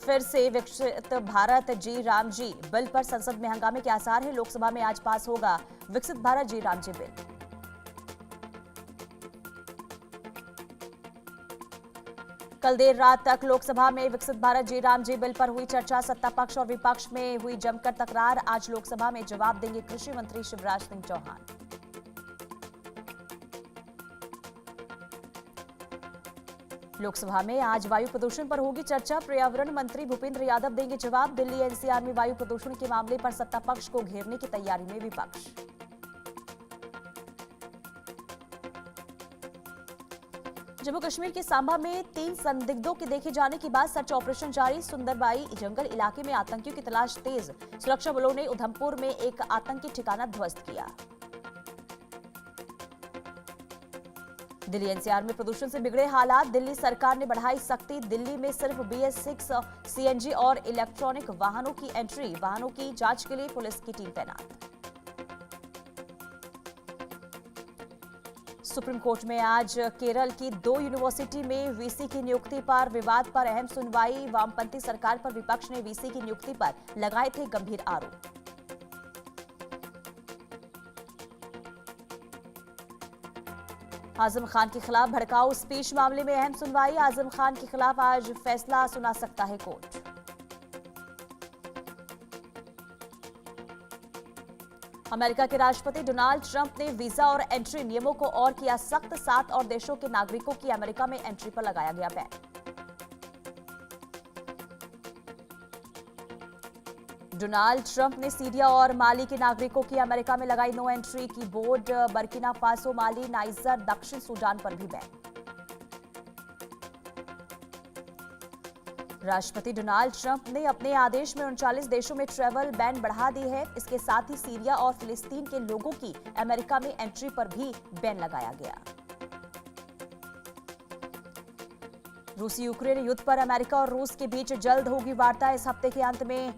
फिर से विकसित भारत जी राम जी बिल पर संसद में हंगामे के आसार हैं। लोकसभा में आज पास होगा विकसित भारत जी राम जी बिल। कल देर रात तक लोकसभा में विकसित भारत जी राम जी बिल पर हुई चर्चा। सत्ता पक्ष और विपक्ष में हुई जमकर तकरार। आज लोकसभा में जवाब देंगे कृषि मंत्री शिवराज सिंह चौहान। लोकसभा में आज वायु प्रदूषण पर होगी चर्चा। पर्यावरण मंत्री भूपेंद्र यादव देंगे जवाब। दिल्ली एनसीआर में वायु प्रदूषण के मामले पर सत्ता पक्ष को घेरने की तैयारी में विपक्ष। जम्मू कश्मीर के सांबा में 3 संदिग्धों के देखे जाने के बाद सर्च ऑपरेशन जारी। सुंदरबाई जंगल इलाके में आतंकियों की तलाश तेज। सुरक्षा बलों ने उधमपुर में एक आतंकी ठिकाना ध्वस्त किया। दिल्ली एनसीआर में प्रदूषण से बिगड़े हालात। दिल्ली सरकार ने बढ़ाई सख्ती। दिल्ली में सिर्फ BS6 सीएनजी और इलेक्ट्रॉनिक वाहनों की एंट्री। वाहनों की जांच के लिए पुलिस की टीम तैनात। सुप्रीम कोर्ट में आज केरल की 2 यूनिवर्सिटी में वीसी की नियुक्ति पर विवाद पर अहम सुनवाई। वामपंथी सरकार पर विपक्ष ने वीसी की नियुक्ति पर लगाए थे गंभीर आरोप। आजम खान के खिलाफ भड़काऊ स्पीच मामले में अहम सुनवाई। आजम खान के खिलाफ आज फैसला सुना सकता है कोर्ट। अमेरिका के राष्ट्रपति डोनाल्ड ट्रंप ने वीजा और एंट्री नियमों को और किया सख्त। 7 और देशों के नागरिकों की अमेरिका में एंट्री पर लगाया गया बैन। डोनाल्ड ट्रंप ने सीरिया और माली के नागरिकों की अमेरिका में लगाई नो एंट्री की बोर्ड। बर्किना फासो, माली, नाइजर, दक्षिण सूडान पर भी बैन। राष्ट्रपति डोनाल्ड ट्रंप ने अपने आदेश में 39 देशों में ट्रैवल बैन बढ़ा दी है। इसके साथ ही सीरिया और फिलिस्तीन के लोगों की अमेरिका में एंट्री पर भी बैन लगाया गया। रूसी यूक्रेन युद्ध पर अमेरिका और रूस के बीच जल्द होगी वार्ता। इस हफ्ते के अंत में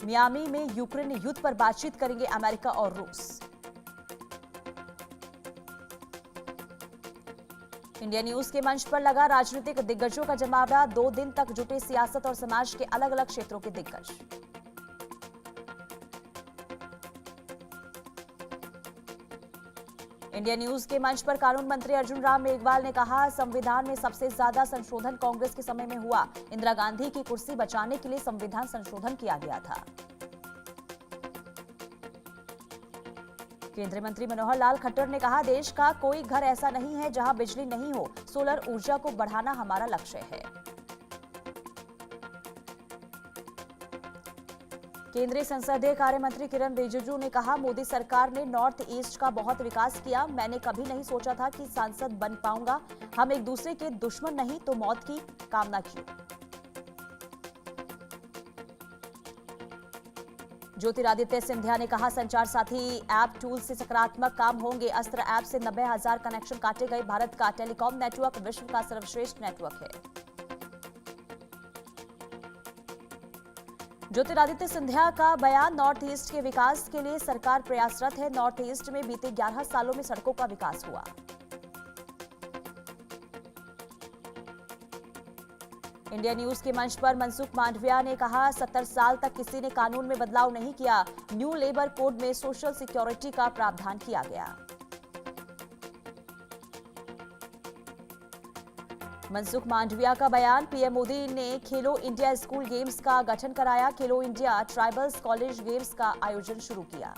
मियामी में यूक्रेन युद्ध पर बातचीत करेंगे अमेरिका और रूस। इंडिया न्यूज के मंच पर लगा राजनीतिक दिग्गजों का जमावड़ा। 2 दिन तक जुटे सियासत और समाज के अलग अलग क्षेत्रों के दिग्गज। इंडिया न्यूज के मंच पर कानून मंत्री अर्जुन राम मेघवाल ने कहा, संविधान में सबसे ज्यादा संशोधन कांग्रेस के समय में हुआ। इंदिरा गांधी की कुर्सी बचाने के लिए संविधान संशोधन किया गया था। केंद्रीय मंत्री मनोहर लाल खट्टर ने कहा, देश का कोई घर ऐसा नहीं है जहां बिजली नहीं हो। सोलर ऊर्जा को बढ़ाना हमारा लक्ष्य है। केंद्रीय संसदीय कार्य मंत्री किरण रिजिजू ने कहा, मोदी सरकार ने नॉर्थ ईस्ट का बहुत विकास किया। मैंने कभी नहीं सोचा था कि सांसद बन पाऊंगा। हम एक दूसरे के दुश्मन नहीं तो मौत की कामना की। ज्योतिरादित्य सिंधिया ने कहा, संचार साथी ऐप टूल से सकारात्मक काम होंगे। अस्त्र ऐप से 90,000 कनेक्शन काटे गए। भारत का टेलीकॉम नेटवर्क विश्व का सर्वश्रेष्ठ नेटवर्क है। ज्योतिरादित्य सिंधिया का बयान, नॉर्थ ईस्ट के विकास के लिए सरकार प्रयासरत है। नॉर्थ ईस्ट में बीते 11 सालों में सड़कों का विकास हुआ। इंडिया न्यूज के मंच पर मनसुख मांडविया ने कहा, 70 साल तक किसी ने कानून में बदलाव नहीं किया। न्यू लेबर कोड में सोशल सिक्योरिटी का प्रावधान किया गया। मनसुख मांडविया का बयान, पीएम मोदी ने खेलो इंडिया स्कूल गेम्स का गठन कराया। खेलो इंडिया ट्राइबल्स कॉलेज गेम्स का आयोजन शुरू किया।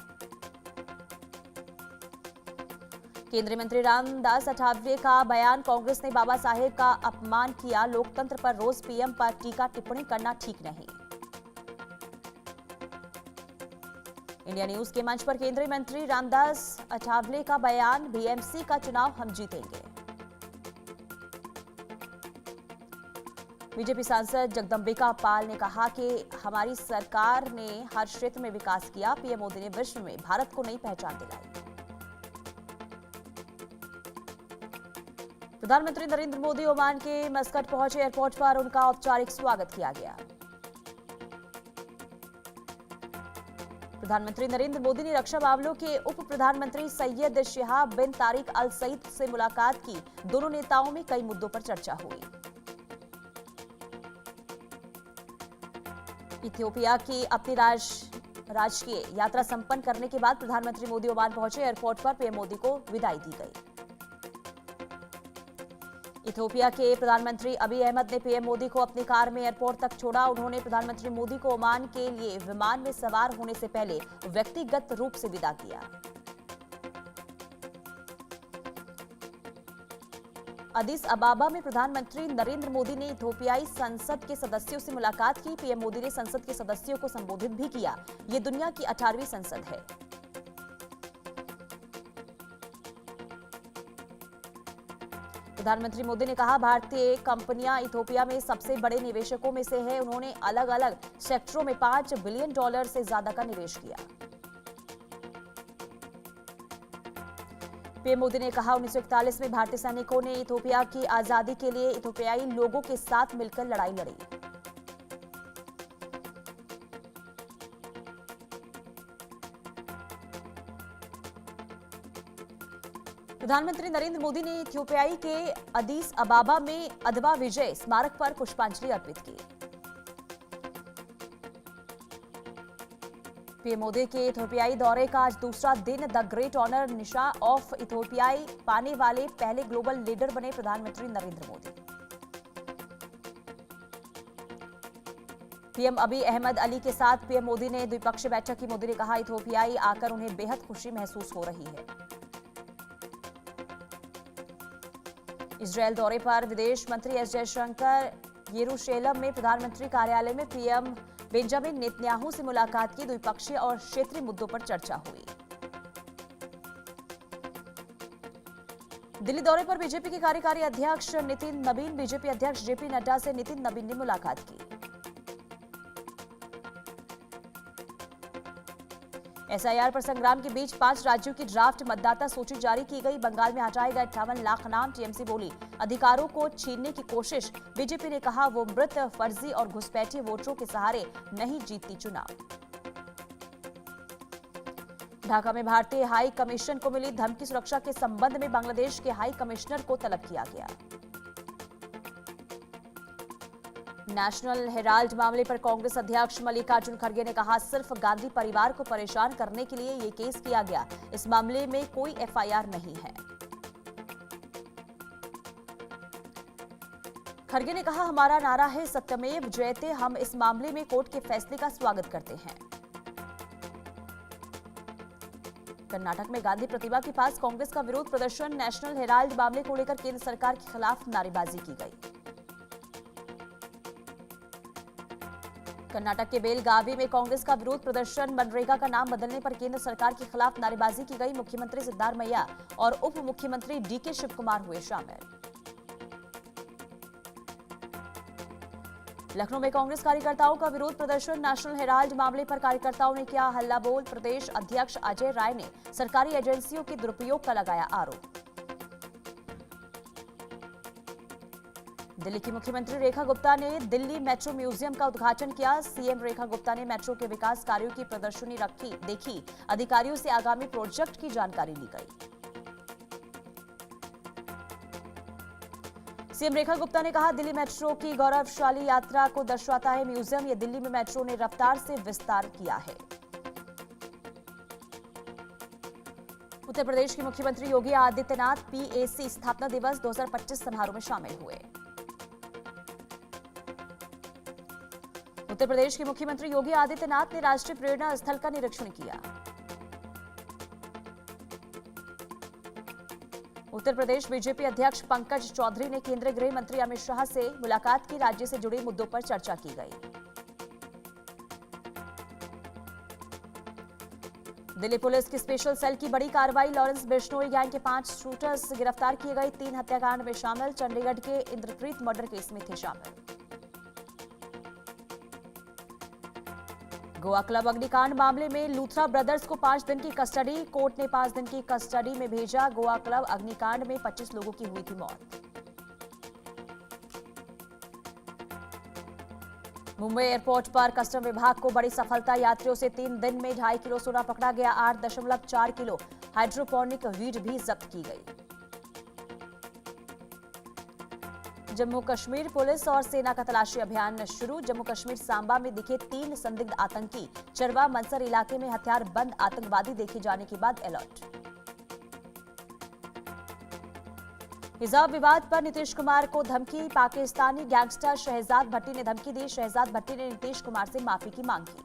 केंद्रीय मंत्री रामदास अठावले का बयान, कांग्रेस ने बाबा साहेब का अपमान किया। लोकतंत्र पर रोज पीएम पर टीका टिप्पणी करना ठीक नहीं। इंडिया न्यूज के मंच पर केंद्रीय मंत्री रामदास अठावले का बयान, बीएमसी का चुनाव हम जीतेंगे। बीजेपी सांसद जगदंबिका पाल ने कहा कि हमारी सरकार ने हर क्षेत्र में विकास किया। पीएम मोदी ने विश्व में भारत को नई पहचान दिलाई। प्रधानमंत्री नरेंद्र मोदी ओमान के मस्कट पहुंचे। एयरपोर्ट पर उनका औपचारिक स्वागत किया गया। प्रधानमंत्री नरेंद्र मोदी ने रक्षा मामलों के उप प्रधानमंत्री सैयद शिहाब बिन तारिक अल सईद से मुलाकात की। दोनों नेताओं में कई मुद्दों पर चर्चा हुई। इथियोपिया की अपनी राजकीय यात्रा संपन्न करने के बाद प्रधानमंत्री मोदी ओमान पहुंचे। एयरपोर्ट पर पीएम मोदी को विदाई दी गई। इथियोपिया के प्रधानमंत्री अबी अहमद ने पीएम मोदी को अपनी कार में एयरपोर्ट तक छोड़ा। उन्होंने प्रधानमंत्री मोदी को ओमान के लिए विमान में सवार होने से पहले व्यक्तिगत रूप से विदा किया। अदीस अबाबा में प्रधानमंत्री नरेंद्र मोदी ने इथियोपियाई संसद के सदस्यों से मुलाकात की। पीएम मोदी ने संसद के सदस्यों को संबोधित भी किया। ये दुनिया की 18वीं संसद है। प्रधानमंत्री मोदी ने कहा, भारतीय कंपनियां इथियोपिया में सबसे बड़े निवेशकों में से है। उन्होंने अलग अलग सेक्टरों में $5 बिलियन से ज्यादा का निवेश किया। पीएम मोदी ने कहा, 1941 में भारतीय सैनिकों ने इथियोपिया की आजादी के लिए इथियोपियाई लोगों के साथ मिलकर लड़ाई लड़ी। प्रधानमंत्री नरेंद्र मोदी ने इथियोपियाई के अदीस अबाबा में अदवा विजय स्मारक पर पुष्पांजलि अर्पित की। पीएम मोदी के इथियोपियाई दौरे का आज दूसरा दिन। The great honour Nishan of इथियोपियाई पाने वाले पहले ग्लोबल लीडर बने प्रधानमंत्री Narendra Modi. PM Abiy Ahmed Ali के साथ पीएम मोदी ने द्विपक्षीय बैठक की। मोदी ने कहा, इथियोपियाई आकर उन्हें बेहद खुशी महसूस हो रही है। इजरायल दौरे पर विदेश मंत्री एस जयशंकर यरूशलेम में प्रधानमंत्री कार्यालय में पीएम बेंजामिन नेतन्याहू से मुलाकात की। द्विपक्षीय और क्षेत्रीय मुद्दों पर चर्चा हुई। दिल्ली दौरे पर बीजेपी के कार्यकारी अध्यक्ष नितिन नबीन, बीजेपी अध्यक्ष जेपी नड्डा से नितिन नबीन ने मुलाकात की। एसआईआर पर संग्राम के बीच 5 राज्यों की ड्राफ्ट मतदाता सूची जारी की गई। बंगाल में हटाए गए 58 लाख नाम। टीएमसी बोली, अधिकारों को छीनने की कोशिश। बीजेपी ने कहा, वो मृत, फर्जी और घुसपैठिए वोटरों के सहारे नहीं जीतती चुनाव। ढाका में भारतीय हाई कमीशन को मिली धमकी। सुरक्षा के संबंध में बांग्लादेश के हाई कमिश्नर को तलब किया गया। नेशनल हेराल्ड मामले पर कांग्रेस अध्यक्ष मल्लिकार्जुन खड़गे ने कहा, सिर्फ गांधी परिवार को परेशान करने के लिए ये केस किया गया। इस मामले में कोई एफआईआर नहीं है। खड़गे ने कहा, हमारा नारा है सत्यमेव जयते। हम इस मामले में कोर्ट के फैसले का स्वागत करते हैं। कर्नाटक में गांधी प्रतिमा के पास कांग्रेस का विरोध प्रदर्शन। नेशनल हेराल्ड मामले को लेकर केंद्र सरकार के खिलाफ नारेबाजी की गई। कर्नाटक के बेलगावी में कांग्रेस का विरोध प्रदर्शन। मनरेगा का नाम बदलने पर केंद्र सरकार के खिलाफ नारेबाजी की गई। मुख्यमंत्री सिद्धारमैया और उप मुख्यमंत्री डीके शिवकुमार हुए शामिल। लखनऊ में कांग्रेस कार्यकर्ताओं का विरोध प्रदर्शन। नेशनल हेराल्ड मामले पर कार्यकर्ताओं ने किया हल्ला बोल। प्रदेश अध्यक्ष अजय राय ने सरकारी एजेंसियों के दुरुपयोग का लगाया आरोप। दिल्ली की मुख्यमंत्री रेखा गुप्ता ने दिल्ली मेट्रो म्यूजियम का उद्घाटन किया। सीएम रेखा गुप्ता ने मेट्रो के विकास कार्यों की प्रदर्शनी देखी। अधिकारियों से आगामी प्रोजेक्ट की जानकारी ली गई। सीएम रेखा गुप्ता ने कहा, दिल्ली मेट्रो की गौरवशाली यात्रा को दर्शाता है म्यूजियम। ये दिल्ली में मेट्रो ने रफ्तार से विस्तार किया है। उत्तर प्रदेश के मुख्यमंत्री योगी आदित्यनाथ पीएसी स्थापना दिवस 2025 समारोह में शामिल हुए। उत्तर प्रदेश के मुख्यमंत्री योगी आदित्यनाथ ने राष्ट्रीय प्रेरणा स्थल का निरीक्षण किया। उत्तर प्रदेश बीजेपी अध्यक्ष पंकज चौधरी ने केंद्रीय गृह मंत्री अमित शाह से मुलाकात की। राज्य से जुड़े मुद्दों पर चर्चा की गई। दिल्ली पुलिस की स्पेशल सेल की बड़ी कार्रवाई। लॉरेंस बिश्नोई गैंग के 5 शूटर्स गिरफ्तार किए गए। 3 हत्याकांड में शामिल। चंडीगढ़ के इंद्रप्रीत मर्डर केस में थे शामिल। गोवा क्लब अग्निकांड मामले में लूथरा ब्रदर्स को 5 दिन की कस्टडी। कोर्ट ने 5 दिन की कस्टडी में भेजा। गोवा क्लब अग्निकांड में 25 लोगों की हुई थी मौत। मुंबई एयरपोर्ट पर कस्टम विभाग को बड़ी सफलता। यात्रियों से 3 दिन में 2.5 किलो सोना पकड़ा गया। 8.4 किलो हाइड्रोपोनिक वीड भी जब्त की गई। जम्मू कश्मीर पुलिस और सेना का तलाशी अभियान शुरू। जम्मू कश्मीर सांबा में दिखे 3 संदिग्ध आतंकी। चरवा मंसर इलाके में हथियार बंद आतंकवादी देखे जाने के बाद अलर्ट। हिजाब विवाद पर नीतीश कुमार को धमकी। पाकिस्तानी गैंगस्टर शहजाद भट्टी ने धमकी दी। शहजाद भट्टी ने नीतीश कुमार से माफी की मांग की।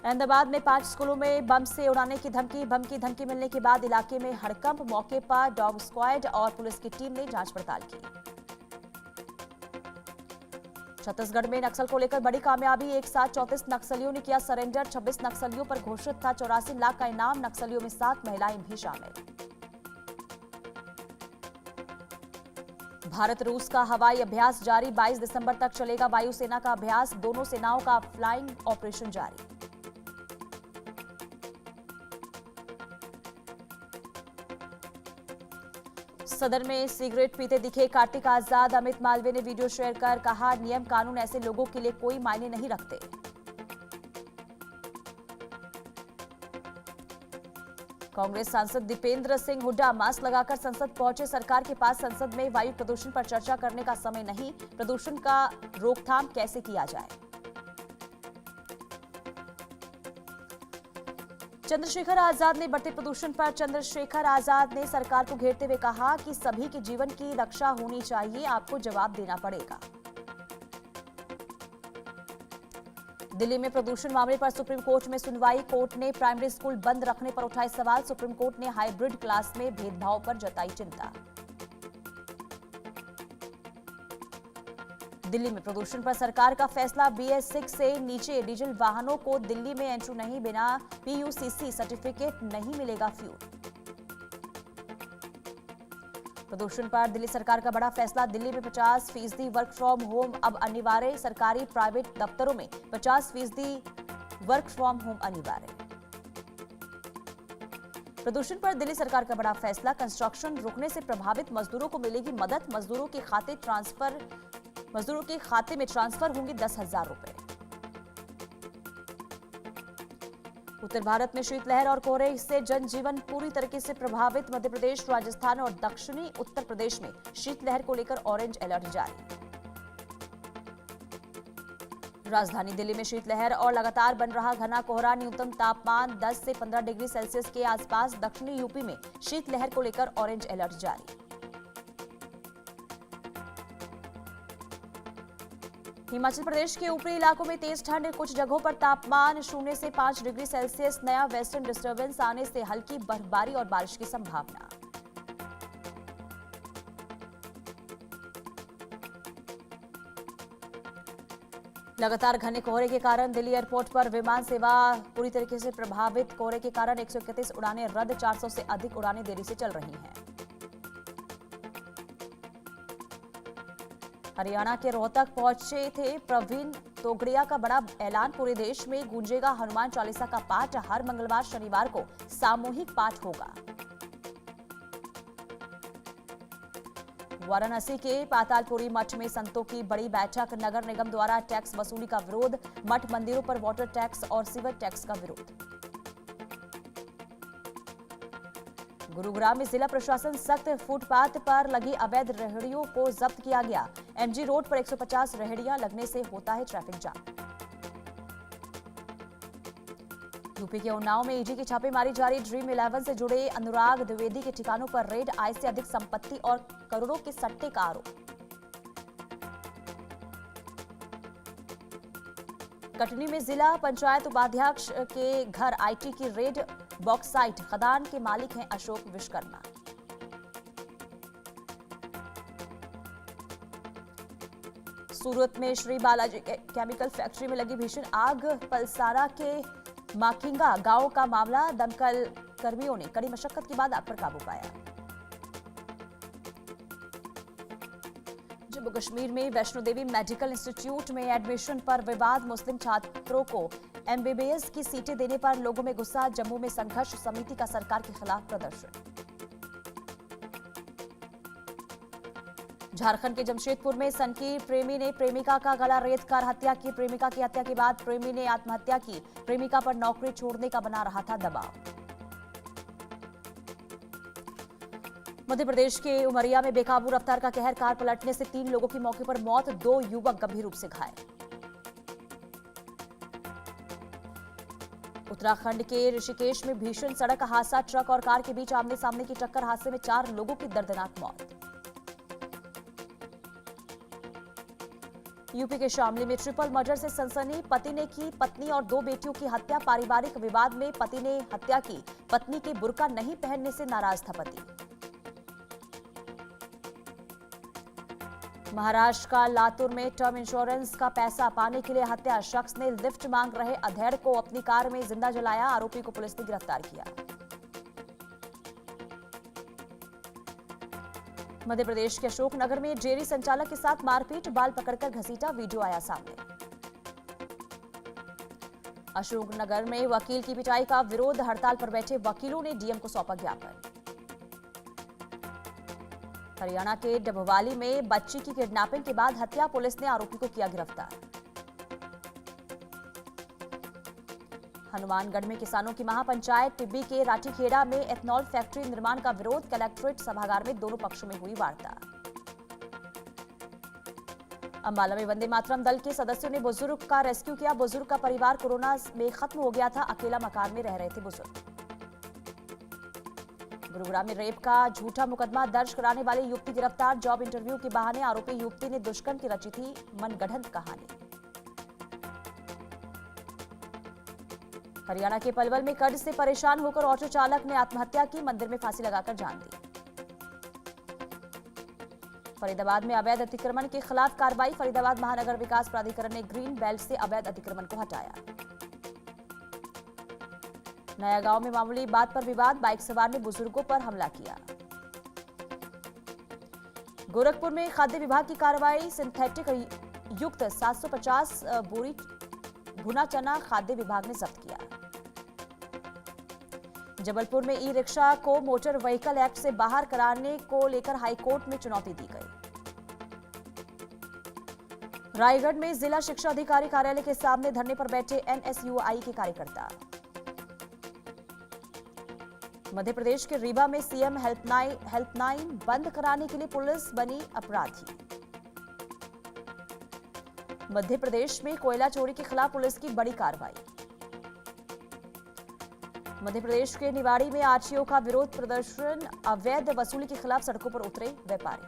अहमदाबाद में 5 स्कूलों में बम से उड़ाने की धमकी। बम की धमकी मिलने के बाद इलाके में हड़कंप। मौके पर डॉग स्क्वाड और पुलिस की टीम ने जांच पड़ताल की। छत्तीसगढ़ में नक्सल को लेकर बड़ी कामयाबी। एक साथ 34 नक्सलियों ने किया सरेंडर। 26 नक्सलियों पर घोषित था 84 लाख का इनाम। नक्सलियों में 7 महिलाएं भी शामिल। भारत रूस का हवाई अभ्यास जारी। 22 दिसंबर तक चलेगा वायुसेना का अभ्यास। दोनों सेनाओं का फ्लाइंग ऑपरेशन जारी। सदन में सिगरेट पीते दिखे कार्तिक आजाद। अमित मालवीय ने वीडियो शेयर कर कहा, नियम कानून ऐसे लोगों के लिए कोई मायने नहीं रखते। कांग्रेस सांसद दीपेंद्र सिंह हुड्डा मास्क लगाकर संसद पहुंचे। सरकार के पास संसद में वायु प्रदूषण पर चर्चा करने का समय नहीं। प्रदूषण का रोकथाम कैसे किया जाए। चंद्रशेखर आजाद ने बढ़ते प्रदूषण पर चंद्रशेखर आजाद ने सरकार को घेरते हुए कहा कि सभी के जीवन की रक्षा होनी चाहिए, आपको जवाब देना पड़ेगा। दिल्ली में प्रदूषण मामले पर सुप्रीम कोर्ट में सुनवाई। कोर्ट ने प्राइमरी स्कूल बंद रखने पर उठाए सवाल। सुप्रीम कोर्ट ने हाइब्रिड क्लास में भेदभाव पर जताई चिंता। दिल्ली में प्रदूषण पर सरकार का फैसला। BS6 से नीचे डीजल वाहनों को दिल्ली में एंट्री नहीं। बिना PUCC सर्टिफिकेट नहीं मिलेगा फ्यूल। प्रदूषण पर दिल्ली सरकार का बड़ा फैसला। दिल्ली में 50% वर्क फ्रॉम होम अब अनिवार्य। सरकारी प्राइवेट दफ्तरों में 50% वर्क फ्रॉम होम अनिवार्य। प्रदूषण पर दिल्ली सरकार का बड़ा फैसला। कंस्ट्रक्शन रुकने से प्रभावित मजदूरों को मिलेगी मदद। मजदूरों के खाते में ट्रांसफर होंगे 10,000 रुपए। उत्तर भारत में शीतलहर और कोहरे से जनजीवन पूरी तरीके से प्रभावित। मध्य प्रदेश, राजस्थान और दक्षिणी उत्तर प्रदेश में शीतलहर को लेकर ऑरेंज अलर्ट जारी। राजधानी दिल्ली में शीतलहर और लगातार बन रहा घना कोहरा। न्यूनतम तापमान 10 से 15 डिग्री सेल्सियस के आसपास। दक्षिणी यूपी में शीतलहर को लेकर ऑरेंज अलर्ट जारी। हिमाचल प्रदेश के ऊपरी इलाकों में तेज ठंड। कुछ जगहों पर तापमान 0 से 5 डिग्री सेल्सियस। नया वेस्टर्न डिस्टर्बेंस आने से हल्की बर्फबारी और बारिश की संभावना। लगातार घने कोहरे के कारण दिल्ली एयरपोर्ट पर विमान सेवा पूरी तरीके से प्रभावित। कोहरे के कारण 131 उड़ानें रद्द। 400 से अधिक उड़ानें देरी से चल रही हैं। हरियाणा के रोहतक पहुंचे थे प्रवीण तोगड़िया का बड़ा ऐलान। पूरे देश में गूंजेगा हनुमान चालीसा का पाठ। हर मंगलवार शनिवार को सामूहिक पाठ होगा। वाराणसी के पातालपुरी मठ में संतों की बड़ी बैठक। नगर निगम द्वारा टैक्स वसूली का विरोध। मठ मंदिरों पर वाटर टैक्स और सीवर टैक्स का विरोध। गुरुग्राम में जिला प्रशासन सख्त। फुटपाथ पर लगी अवैध रेहड़ियों को जब्त किया गया। MG रोड पर 150 रेहड़ियां लगने से होता है ट्रैफिक जाम। यूपी के उन्नाव में ED की छापेमारी जारी। ड्रीम 11 से जुड़े अनुराग द्विवेदी के ठिकानों पर रेड। आय से अधिक संपत्ति और करोड़ों के सट्टे का आरोप। कटनी में जिला पंचायत उपाध्यक्ष के घर IT की रेड। बॉक्साइट खदान के मालिक हैं अशोक विश्वकर्मा। सूरत में श्री बालाजी केमिकल फैक्ट्री में लगी भीषण आग। पलसारा के माकिंगा गांव का मामला। दमकल कर्मियों ने कड़ी मशक्कत के बाद आग पर काबू पाया। जम्मू कश्मीर में वैष्णो देवी मेडिकल इंस्टीट्यूट में एडमिशन पर विवाद। मुस्लिम छात्रों को MBBS की सीटें देने पर लोगों में गुस्सा। जम्मू में संघर्ष समिति का सरकार के खिलाफ प्रदर्शन। झारखंड के जमशेदपुर में सनकी प्रेमी ने प्रेमिका का गला रेतकर हत्या की। प्रेमिका की हत्या के बाद प्रेमी ने आत्महत्या की। प्रेमिका पर नौकरी छोड़ने का बना रहा था दबाव। मध्य प्रदेश के उमरिया में बेकाबू रफ्तार का कहर, कार पलटने से 3 लोगों की मौके पर मौत, 2 युवक गंभीर रूप से घायल। उत्तराखंड के ऋषिकेश में भीषण सड़क हादसा, ट्रक और कार के बीच आमने सामने की टक्कर, हादसे में 4 लोगों की दर्दनाक मौत। यूपी के शामली में ट्रिपल मर्डर से सनसनी, पति ने की पत्नी और 2 बेटियों की हत्या, पारिवारिक विवाद में पति ने हत्या की, पत्नी के बुर्का नहीं पहनने से नाराज था पति। महाराष्ट्र का लातूर में टर्म इंश्योरेंस का पैसा पाने के लिए हत्या, शख्स ने लिफ्ट मांग रहे अधेड़ को अपनी कार में जिंदा जलाया, आरोपी को पुलिस ने गिरफ्तार किया। मध्य प्रदेश के अशोकनगर में डेयरी संचालक के साथ मारपीट, बाल पकड़कर घसीटा, वीडियो आया सामने। अशोकनगर में वकील की पिटाई का विरोध, हड़ताल पर बैठे वकीलों ने डीएम को सौंपा ज्ञापन। हरियाणा के डबवाली में बच्ची की किडनैपिंग के बाद हत्या, पुलिस ने आरोपी को किया गिरफ्तार। हनुमानगढ़ में किसानों की महापंचायत, टिब्बी के राठीखेड़ा में एथनॉल फैक्ट्री निर्माण का विरोध, कलेक्ट्रेट सभागार में दोनों पक्षों में हुई वार्ता। अंबाला में वंदे मातरम दल के सदस्यों ने बुजुर्ग का रेस्क्यू किया, बुजुर्ग का परिवार कोरोना में खत्म हो गया था, अकेला मकान में रह रहे थे बुजुर्ग। गुरुग्राम में रेप का झूठा मुकदमा दर्ज कराने वाली युवती गिरफ्तार, जॉब इंटरव्यू के बहाने आरोपी युवती ने दुष्कर्म की रची थी मनगढ़ंत कहानी। हरियाणा के पलवल में कर्ज से परेशान होकर ऑटो चालक ने आत्महत्या की, मंदिर में फांसी लगाकर जान दी। फरीदाबाद में अवैध अतिक्रमण के खिलाफ कार्रवाई, फरीदाबाद महानगर विकास प्राधिकरण ने ग्रीन बेल्ट से अवैध अतिक्रमण को हटाया। नया गांव में मामूली बात पर विवाद, बाइक सवार ने बुजुर्गों पर हमला किया। गोरखपुर में खाद्य विभाग की कार्रवाई, सिंथेटिक युक्त 750 बोरी भुना चना खाद्य विभाग ने जब्त किया। जबलपुर में ई रिक्शा को मोटर व्हीकल एक्ट से बाहर कराने को लेकर हाईकोर्ट में चुनौती दी गई। रायगढ़ में जिला शिक्षा अधिकारी कार्यालय के सामने धरने पर बैठे एनएसयूआई के कार्यकर्ता। मध्य प्रदेश के रीवा में सीएम हेल्पलाइन बंद कराने के लिए पुलिस बनी अपराधी। मध्य प्रदेश में कोयला चोरी के खिलाफ पुलिस की बड़ी कार्रवाई। मध्य प्रदेश के निवाड़ी में आरटीओ का विरोध प्रदर्शन, अवैध वसूली के खिलाफ सड़कों पर उतरे व्यापारी।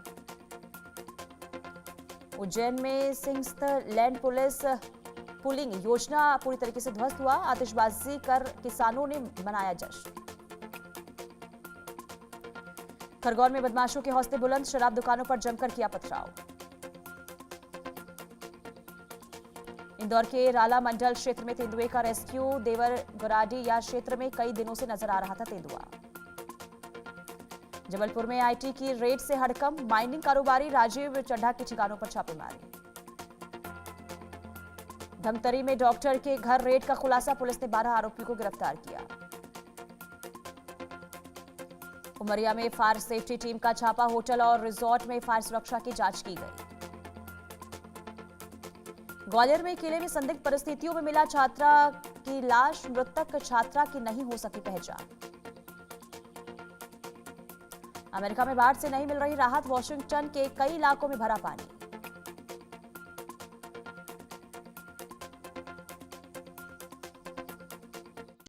उज्जैन में सिंहस्थ लैंड पुलिस पुलिंग योजना पूरी तरीके से ध्वस्त हुआ, आतिशबाजी कर किसानों ने मनाया जश्न। खरगोन में बदमाशों के हौसले बुलंद, शराब दुकानों पर जमकर किया पथराव। इंदौर के राला मंडल क्षेत्र में तेंदुए का रेस्क्यू, देवर गोराडी या क्षेत्र में कई दिनों से नजर आ रहा था तेंदुआ। जबलपुर में आईटी की रेड से हड़कंप, माइनिंग कारोबारी राजीव चड्ढा के ठिकानों पर छापेमारी। धमतरी में डॉक्टर के घर रेड का खुलासा, पुलिस ने 12 आरोपियों को गिरफ्तार किया। उमरिया में फायर सेफ्टी टीम का छापा, होटल और रिजॉर्ट में फायर सुरक्षा की जांच की गई। ग्वालियर में किले में संदिग्ध परिस्थितियों में मिला छात्रा की लाश, मृतक छात्रा की नहीं हो सकी पहचान। अमेरिका में बाढ़ से नहीं मिल रही राहत, वॉशिंगटन के कई इलाकों में भरा पानी।